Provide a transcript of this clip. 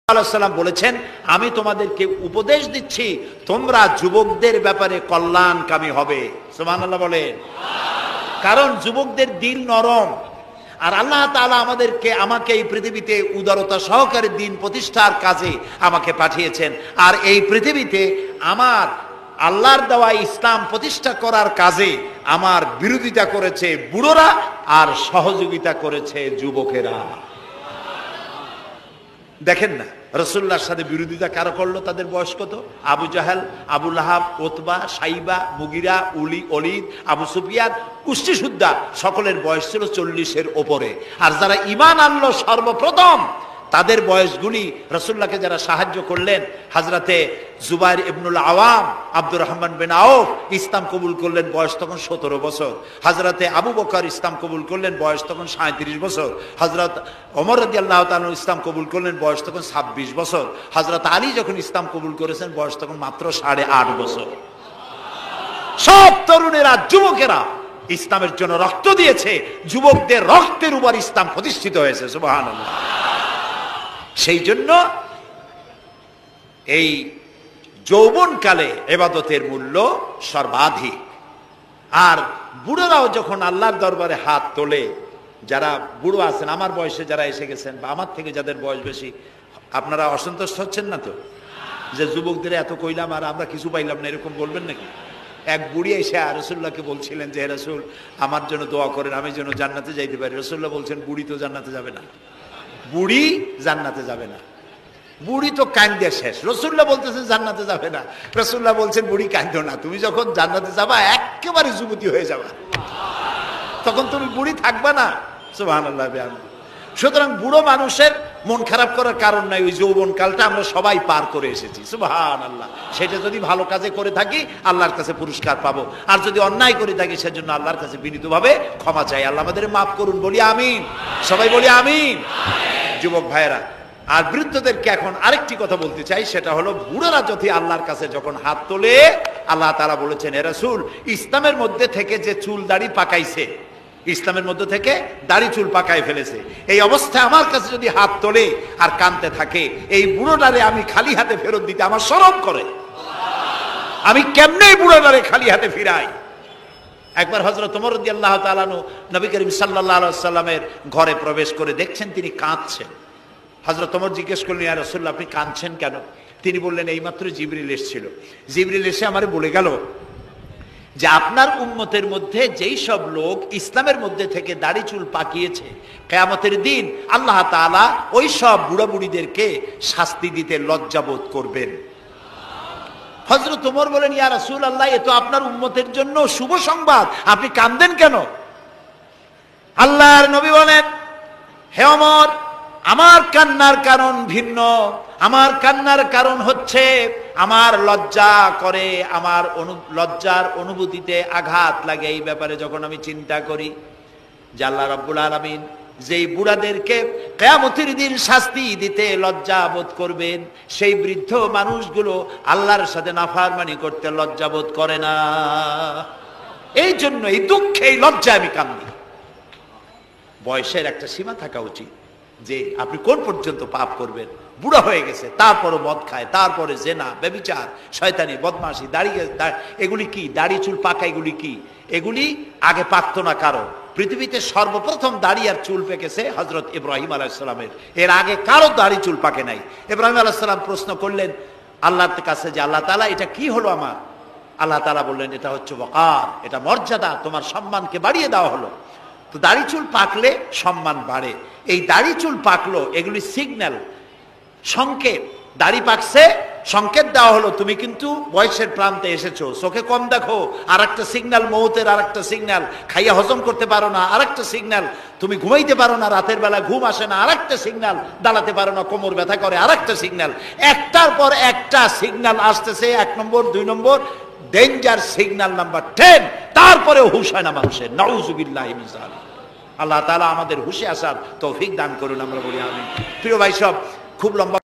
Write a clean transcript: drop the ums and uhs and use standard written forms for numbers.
সাল্লাম বলেছেন, আমি তোমাদেরকে উপদেশ দিচ্ছি তোমরা যুবকদের ব্যাপারে কল্যাণকামী হবে। সুবহানাল্লাহ বলেন। কারণ যুবকদের দিল নরম, আর আল্লাহ তাআলা আমাকে এই পৃথিবীতে উদারতা সহকারে দিন প্রতিষ্ঠার কাজে আমাকে পাঠিয়েছেন। আর এই পৃথিবীতে আমার আল্লাহর দেওয়া ইসলাম প্রতিষ্ঠা করার কাজে আমার বিরোধিতা করেছে বুড়োরা আর সহযোগিতা করেছে যুবকেরা। দেখেন না রাসূলুল্লাহর সাথে বিরোধিতা কারা করলো? তাদের বয়স কত? আবু জাহেল, আবু লাহাব, উতবা, সাইবা, মুগিরা, ওলীদ, আবু সুফিয়ান, কুষ্টি সুদ্দা সকলের বয়স ছিল 40-এর ওপরে। আর যারা ঈমান আনলো সর্বপ্রথম তাদের বয়সগুলি, রাসূলুল্লাহকে যারা সাহায্য করলেন, হযরতে জুবাইর ইবনুল আওয়াম, আব্দুর রহমান বিন আউফ ইসলাম কবুল করলেন, বয়স তখন 17 বছর। হযরতে আবু বকর ইসলাম কবুল করলেন, বয়স তখন 37 বছর। হযরত ওমর রাদিয়াল্লাহু তাআলা ইসলাম কবুল করলেন, বয়স তখন 26 বছর। হযরত আলী যখন ইসলাম কবুল করেছেন, বয়স তখন মাত্র 8.5 বছর। সব তরুণেরা, যুবকেরা ইসলামের জন্য রক্ত দিয়েছে, যুবকদের রক্তের উপর ইসলাম প্রতিষ্ঠিত হয়েছে। সুবহানাল্লাহ। সেই জন্য এই যৌবনকালে ইবাদতের মূল্য সর্বাধিক। আর বুড়োরাও যখন আল্লাহর দরবারে হাত তোলে, যারা বুড়ো আছেন, আমার বয়সে যারা এসে গেছেন বা আমার থেকে যাদের বয়স বেশি, আপনারা অসন্তুষ্ট হচ্ছেন না তো যে যুবকদের এত কইলাম আর আমরা কিছু পাইলাম না, এরকম বলবেন নাকি? এক বুড়ি এসে রাসূলুল্লাহকে বলছিলেন যে, হে রাসূল, আমার জন্য দোয়া করেন, আমি যেন জান্নাতে যাইতে পারি। রাসূলুল্লাহ বলছেন, বুড়ি তো জান্নাতে যাবে না, বুড়ি জান্নাতে যাবে না, বুড়ি তো কান্দে শেষ। রাসূলুল্লাহ বলতেছেন জান্নাতে যাবে না, রাসূলুল্লাহ বলছেন বুড়ি কান্দো না, তুমি যখন জান্নাতে যাবা একেবারে যুবতী হয়ে যাবা, তখন তুমি বুড়ি থাকবা না। সুবহানাল্লাহ। সুতরাং বুড়ো মানুষের মন খারাপ করার কারণ নাই, ওই যৌবন কালটা আমরা সবাই পার করে এসেছি। সুবহানাল্লাহ। সেটা যদি ভালো কাজে করে থাকি আল্লাহর কাছে পুরস্কার পাবো, আর যদি অন্যায় করে থাকি সেজন্য আল্লাহর কাছে বিনীতভাবে ক্ষমা চাই। আল্লাহ আমাদের মাফ করুন, বলি আমিন। সবাই বলি আমিন। যুবক ভাইয়েরা আর বৃদ্ধদেরকে এখন আরেকটি কথা বলতে চাই, সেটা হলো বুড়োরা যদি আল্লাহর কাছে যখন হাত তোলে, আল্লাহ তাআলা বলেছেন, হে রাসূল, ইসলামের মধ্যে থেকে যে চুল দাড়ি পাকাইছে, ইসলামের মধ্যে থেকে দাড়ি চুল পাকায় ফেলেছে, এই অবস্থায় আমার কাছে যদি হাত তোলে আর কাঁদতে থাকে, এই বুড়োটারে আমি খালি হাতে ফেরত দিতে আমার শরম করে। আমি কেমনে বুড়োটারে খালি হাতে ফিরাই? একবার হযরত ওমর রাদিয়াল্লাহু তাআলা আনহু নবী করিম সাল্লাল্লাহু আলাইহি ওয়াসাল্লামের ঘরে প্রবেশ করে দেখছেন তিনি কাঁদছেন। হযরত ওমর জিজ্ঞেস করলেন, ইয়া রাসূলুল্লাহ, আপনি কাঁদছেন কেন? তিনি বললেন, এইমাত্র জিবরিল এসেছিল, জিবরিল এসে আমারে বলে গেল যে আপনার উম্মতের মধ্যে যেই সব লোক ইসলামের মধ্যে থেকে দাড়ি চুল পাকিয়েছে, কিয়ামতের দিন আল্লাহ তাআলা ওই সব বুড়া বুড়িদেরকে শাস্তি দিতে লজ্জাবোধ করবেন। হযরত ওমর বলেন, ইয়া রাসূলুল্লাহ, এ তো আপনার উম্মতের জন্য শুভ সংবাদ, আপনি কাঁদেন কেন? আল্লাহর নবী বলেন, হে ওমর, আমার কান্নার কারণ ভিন্ন। আমার কান্নার কারণ হচ্ছে আমার লজ্জা করে, আমার লজ্জার অনুভূতিতে আঘাত লাগে এই ব্যাপারে যখন আমি চিন্তা করি যে আল্লাহ রাব্বুল আলামিন যেই বুড়াদেরকে কিয়ামতের দিন শাস্তি দিতে লজ্জা বোধ করবেন, সেই বৃদ্ধ মানুষগুলো আল্লাহর সাথে নাফরমানি করতে লজ্জা বোধ করে না। এই জন্য এই দুঃখে, এই লজ্জায় আমি কান্দি। বয়সের একটা সীমা থাকা উচিত যে আপনি কোন পর্যন্ত পাপ করবেন। বুড়া হয়ে গেছে, তারপরও মদ খায়, তারপরে জেনা, ব্যভিচার, শয়তানি, বদমাশি, এগুলি কি? দাড়ি চুল পাকা এগুলি কি? এগুলি আগে পাকতো না কারো। পৃথিবীতে সর্বপ্রথম দাড়ি আর চুল পেকেছে হযরত ইব্রাহিম আলাইহিস সালামের, এর আগে কারো দাড়ি চুল পাকে নাই। ইব্রাহিম আলাইহিস সালাম প্রশ্ন করলেন আল্লাহর কাছে যে আল্লাহ তাআলা, এটা কি হলো আমার? আল্লাহ তাআলা বললেন, এটা হচ্ছে ওয়াকার, এটা মর্যাদা, তোমার সম্মানকে বাড়িয়ে দেওয়া হলো। তো দাড়ি চুল পাকলে সম্মান বাড়ে। এই দাড়ি চুল পাকলো, এগুলি সিগন্যাল, সংকেত। দাড়ি পাকছে, সংকেত দেওয়া হলো তুমি কিন্তু বয়সের প্রান্তে এসেছো। চোখে কম দেখো, আর একটা সিগন্যাল, মৌতের আর একটা সিগন্যাল, খাইয়া হজম করতে পারো না আর একটা সিগন্যাল, তুমি ঘুমাইতে পারো না, রাতের বেলা ঘুম আসে না আর একটা সিগন্যাল, দাঁড়াতে পারো না, কোমর ব্যথা করে আর একটা সিগন্যাল। একটার পর একটা সিগন্যাল আসতেছে, 1 নম্বর, 2 নম্বর, ডেঞ্জার সিগন্যাল নাম্বার 10। তারপরে হুশ হয় না মানুষের। নাউযুবিল্লাহি মিন যালিক। আল্লাহ তাআলা আমাদের হুশে আসার তৌফিক দান করুন, আমরা বলি আমিন। প্রিয় ভাই সব, খুব লম্বা